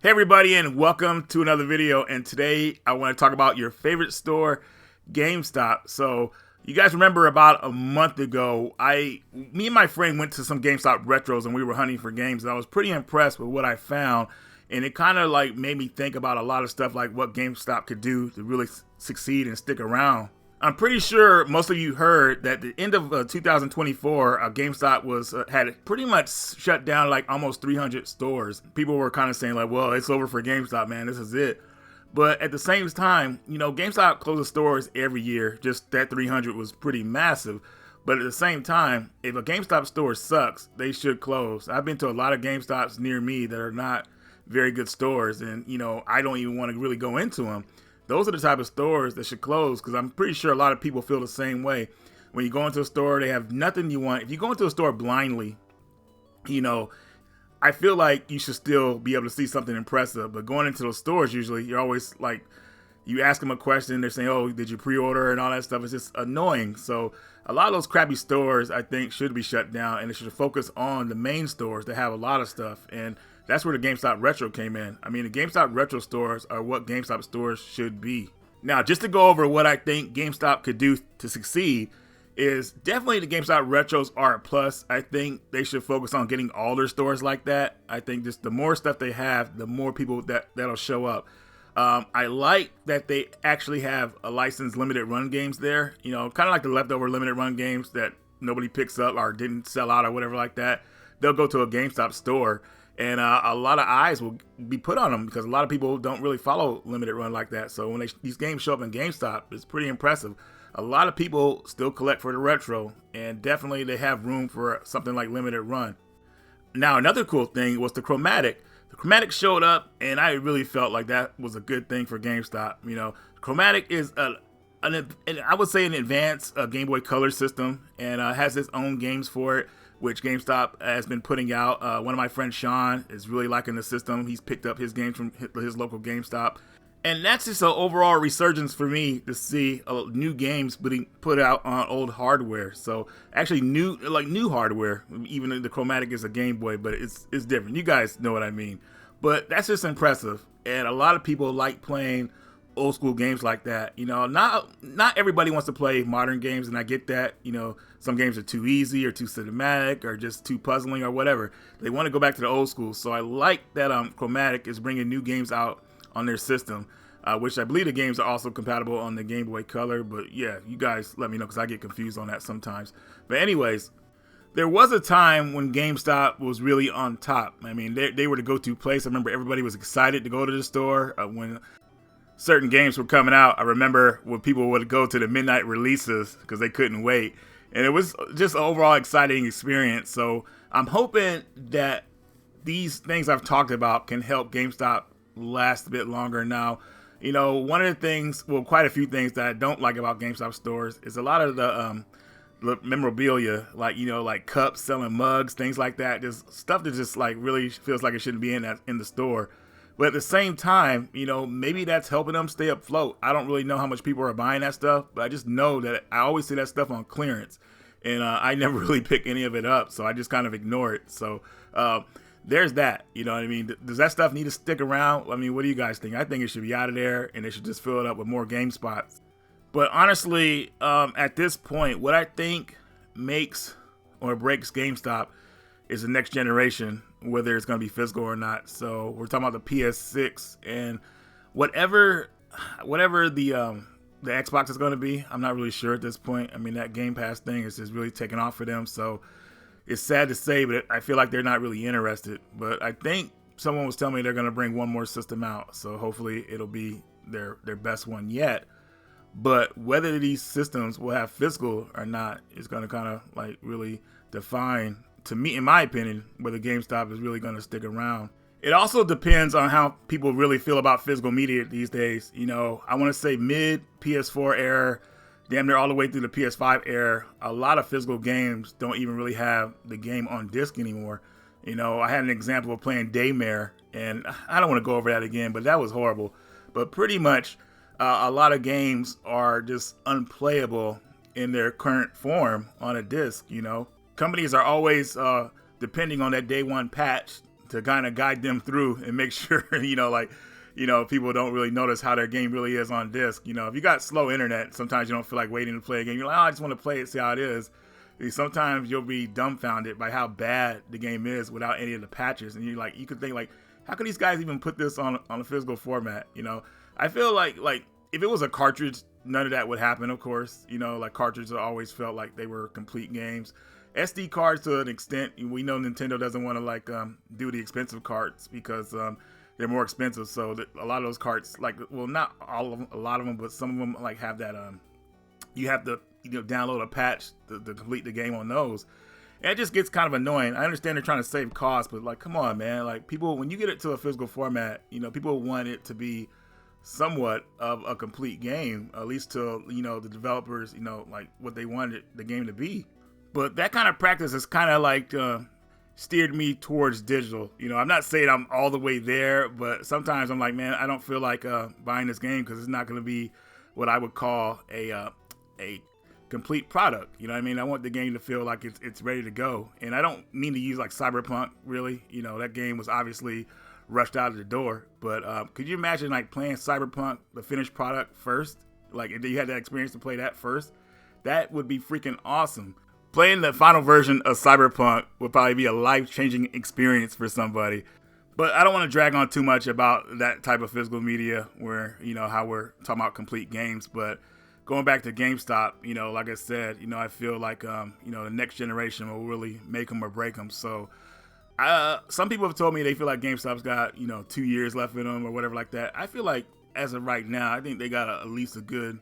Hey everybody, and welcome to another video. And today I want to talk about your favorite store, GameStop. So you guys remember about a month ago, me and my friend went to some GameStop retros and we were hunting for games, and I was pretty impressed with what I found. And it kind of like made me think about a lot of stuff, like what GameStop could do to really succeed and stick around. I'm pretty sure most of you heard that the end of 2024, GameStop had pretty much shut down like almost 300 stores. People were kind of saying like, well, it's over for GameStop, man. This is it. But at the same time, GameStop closes stores every year. Just that 300 was pretty massive. But at the same time, if a GameStop store sucks, they should close. I've been to a lot of GameStops near me that are not very good stores, and I don't even want to really go into them. Those are the type of stores that should close, because I'm pretty sure a lot of people feel the same way. When you go into a store, they have nothing you want. If you go into a store blindly, I feel like you should still be able to see something impressive. But going into those stores, usually, you're always like, you ask them a question, they're saying, oh, did you pre-order, and all that stuff. It's just annoying. So a lot of those crappy stores, I think, should be shut down, and it should focus on the main stores that have a lot of stuff. And that's where the GameStop Retro came in. I mean, the GameStop Retro stores are what GameStop stores should be. Now, just to go over what I think GameStop could do to succeed is definitely the GameStop Retros are a plus. I think they should focus on getting all their stores like that. I think just the more stuff they have, the more people that'll show up. I like that they actually have a licensed limited run games there. Kind of like the leftover limited run games that nobody picks up or didn't sell out or whatever like that. They'll go to a GameStop store, and a lot of eyes will be put on them because a lot of people don't really follow limited run like that. So when these games show up in GameStop, it's pretty impressive. A lot of people still collect for the retro, and definitely they have room for something like limited run. Now, another cool thing was the Chromatic. The Chromatic showed up, and I really felt like that was a good thing for GameStop. Chromatic is I would say an advanced Game Boy Color system, and has its own games for it, which GameStop has been putting out. One of my friends, Sean, is really liking the system. He's picked up his games from his local GameStop. And that's just an overall resurgence for me to see new games being put out on old hardware. So actually new hardware. Even the Chromatic is a Game Boy, but it's different. You guys know what I mean. But that's just impressive. And a lot of people like playing old school games like that. Not everybody wants to play modern games, and I get that. Some games are too easy or too cinematic or just too puzzling or whatever. They want to go back to the old school. So I like that Chromatic is bringing new games out on their system, which I believe the games are also compatible on the Game Boy Color. But yeah, you guys let me know, because I get confused on that sometimes. But anyways, there was a time when GameStop was really on top. I mean, they were the go-to place. I remember everybody was excited to go to the store when certain games were coming out. I remember when people would go to the midnight releases because they couldn't wait. And it was just an overall exciting experience. So I'm hoping that these things I've talked about can help GameStop last a bit longer. Now, one of the things, well, quite a few things that I don't like about GameStop stores is a lot of the memorabilia, like cups, selling mugs, things like that. Just stuff that just like really feels like it shouldn't be in the store. But at the same time, maybe that's helping them stay afloat. I don't really know how much people are buying that stuff, but I just know that I always see that stuff on clearance, and I never really pick any of it up, so I just kind of ignore it. So there's that. You know what I mean? Does that stuff need to stick around? I mean, what do you guys think? I think it should be out of there, and they should just fill it up with more game spots. But honestly, at this point, what I think makes or breaks GameStop is the next generation, whether it's going to be physical or not. So we're talking about the PS6 and whatever the Xbox is going to be. I'm not really sure at this point. I mean, that Game Pass thing is just really taking off for them. So it's sad to say, but I feel like they're not really interested. But I think someone was telling me they're going to bring one more system out. So hopefully it'll be their best one yet. But whether these systems will have physical or not is going to kind of like really define, to me, in my opinion, whether GameStop is really going to stick around. It also depends on how people really feel about physical media these days. I want to say mid PS4 era, damn near all the way through the PS5 era, a lot of physical games don't even really have the game on disc anymore. I had an example of playing Daymare, and I don't want to go over that again, but that was horrible. But pretty much a lot of games are just unplayable in their current form on a disc. Companies are always depending on that day one patch to kind of guide them through and make sure, people don't really notice how their game really is on disc. If you got slow internet, sometimes you don't feel like waiting to play a game. You're like, oh, I just want to play it, see how it is. Sometimes you'll be dumbfounded by how bad the game is without any of the patches. And you could think like, how could these guys even put this on a physical format? I feel like if it was a cartridge, none of that would happen, of course. Cartridges always felt like they were complete games. SD cards to an extent, we know Nintendo doesn't want to do the expensive cards because they're more expensive. So a lot of those cards, not all of them, a lot of them, but some of them have that you have to download a patch to complete the game on those. And it just gets kind of annoying. I understand they're trying to save costs, but come on, man. People, when you get it to a physical format, people want it to be somewhat of a complete game, at least to the developers, what they wanted the game to be. But that kind of practice is kind of steered me towards digital. I'm not saying I'm all the way there, but sometimes I'm like, man, I don't feel like buying this game because it's not going to be what I would call a complete product. I want the game to feel like it's ready to go. And I don't mean to use Cyberpunk, really. That game was obviously rushed out of the door. But could you imagine playing Cyberpunk, the finished product, first? If you had that experience to play that first, that would be freaking awesome. Playing the final version of Cyberpunk would probably be a life-changing experience for somebody. But I don't want to drag on too much about that type of physical media where, how we're talking about complete games. But going back to GameStop, like I said, I feel like, the next generation will really make them or break them. So some people have told me they feel like GameStop's got, 2 years left in them or whatever like that. I feel like as of right now, I think they got at least a good,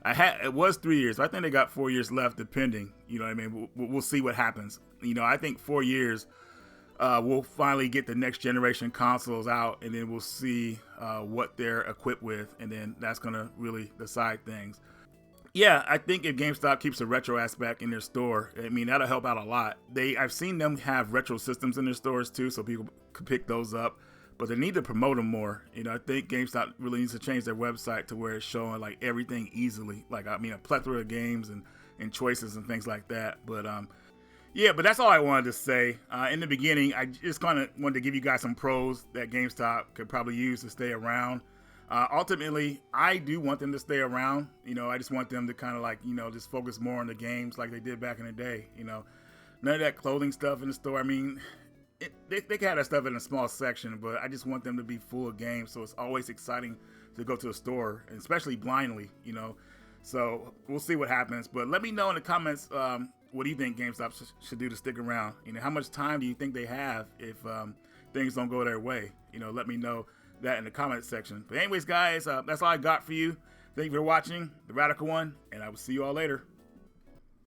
it was 3 years. So I think they got 4 years left depending, we'll see what happens. I think 4 years, we'll finally get the next generation consoles out and then we'll see what they're equipped with. And then that's going to really decide things. Yeah, I think if GameStop keeps a retro aspect in their store, that'll help out a lot. I've seen them have retro systems in their stores too, so people could pick those up. But they need to promote them more. I think GameStop really needs to change their website to where it's showing everything easily. A plethora of games and choices and things like that. But but that's all I wanted to say. In the beginning, I just kind of wanted to give you guys some pros that GameStop could probably use to stay around. Ultimately, I do want them to stay around. I just want them to kind of just focus more on the games like they did back in the day. None of that clothing stuff in the store. They can have that stuff in a small section, but I just want them to be full of games. So it's always exciting to go to a store, and especially blindly, So we'll see what happens. But let me know in the comments, what do you think GameStop should do to stick around? How much time do you think they have if things don't go their way? Let me know that in the comment section. But anyways, guys, that's all I got for you. Thank you for watching The Radical One, and I will see you all later.